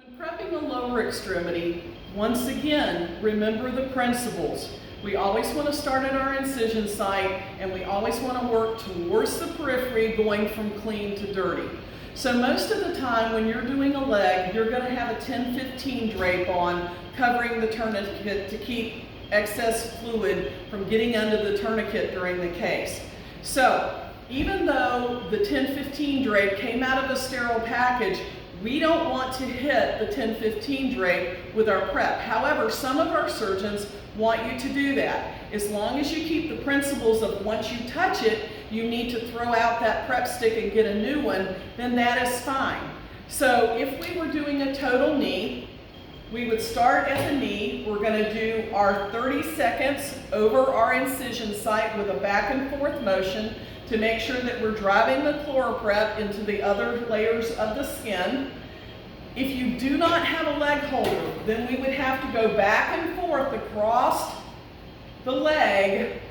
When prepping a lower extremity, once again, remember the principles. We always want to start at our incision site, and we always want to work towards the periphery, going from clean to dirty. So most of the time when you're doing a leg, you're going to have a 10-15 drape on, covering the tourniquet to keep excess fluid from getting under the tourniquet during the case. So even though the 10-15 drape came out of a sterile package, we don't want to hit the 10-15 drape with our prep. However, some of our surgeons want you to do that. As long as you keep the principles of once you touch it, you need to throw out that prep stick and get a new one, then that is fine. So if we were doing a total knee, we would start at the knee. We're going to do our 30 seconds over our incision site with a back and forth motion to make sure that we're driving the Chloraprep into the other layers of the skin. If you do not have a leg holder, then we would have to go back and forth across the leg,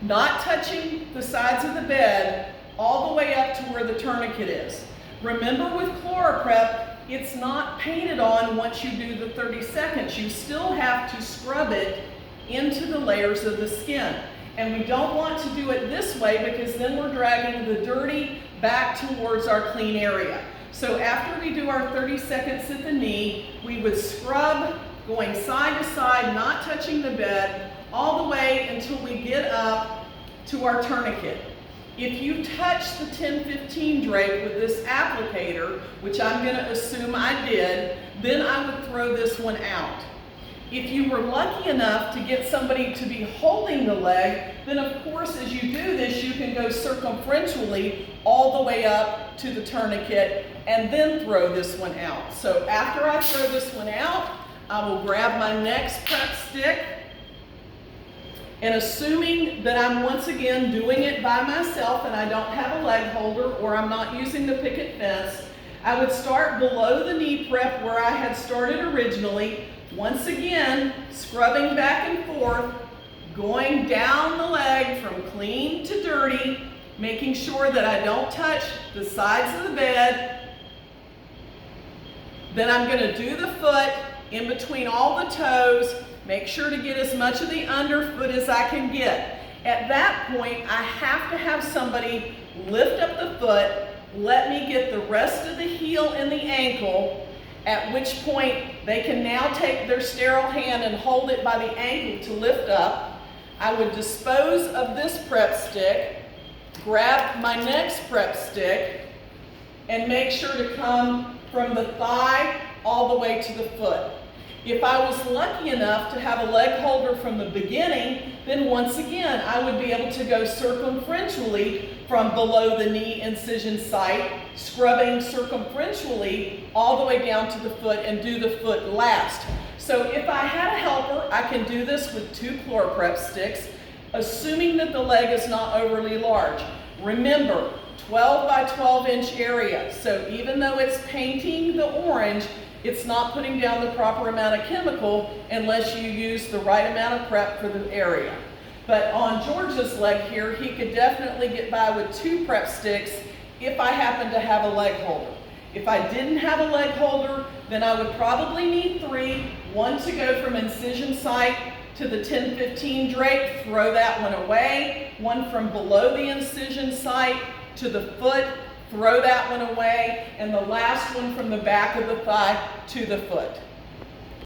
not touching the sides of the bed, all the way up to where the tourniquet is. Remember, with Chloraprep, it's not painted on once you do the 30 seconds. You still have to scrub it into the layers of the skin. And we don't want to do it this way because then we're dragging the dirty back towards our clean area. So after we do our 30 seconds at the knee, we would scrub going side to side, not touching the bed, all the way until we get up to our tourniquet. If you touch the 10-15 drape with this applicator, which I'm going to assume I did, then I would throw this one out. If you were lucky enough to get somebody to be holding the leg, then of course as you do this, you can go circumferentially all the way up to the tourniquet and then throw this one out. So after I throw this one out, I will grab my next prep stick, and assuming that I'm once again doing it by myself and I don't have a leg holder or I'm not using the picket fence, I would start below the knee prep where I had started originally. Once again, scrubbing back and forth, going down the leg from clean to dirty, making sure that I don't touch the sides of the bed. Then I'm going to do the foot in between all the toes, make sure to get as much of the underfoot as I can get. At that point, I have to have somebody lift up the foot, let me get the rest of the heel and the ankle, at which point they can now take their sterile hand and hold it by the ankle to lift up. I would dispose of this prep stick, grab my next prep stick, and make sure to come from the thigh all the way to the foot. If I was lucky enough to have a leg holder from the beginning, then once again I would be able to go circumferentially from below the knee incision site, scrubbing circumferentially all the way down to the foot and do the foot last. So if I had a helper, I can do this with 2 Chloraprep sticks, assuming that the leg is not overly large. Remember, 12 by 12 inch area, so even though it's painting the orange, it's not putting down the proper amount of chemical unless you use the right amount of prep for the area. But on George's leg here, he could definitely get by with 2 prep sticks if I happen to have a leg holder. If I didn't have a leg holder, then I would probably need 3, one to go from incision site to the 10-15 drape, throw that one away, one from below the incision site to the foot, throw that one away, and the last one from the back of the thigh to the foot.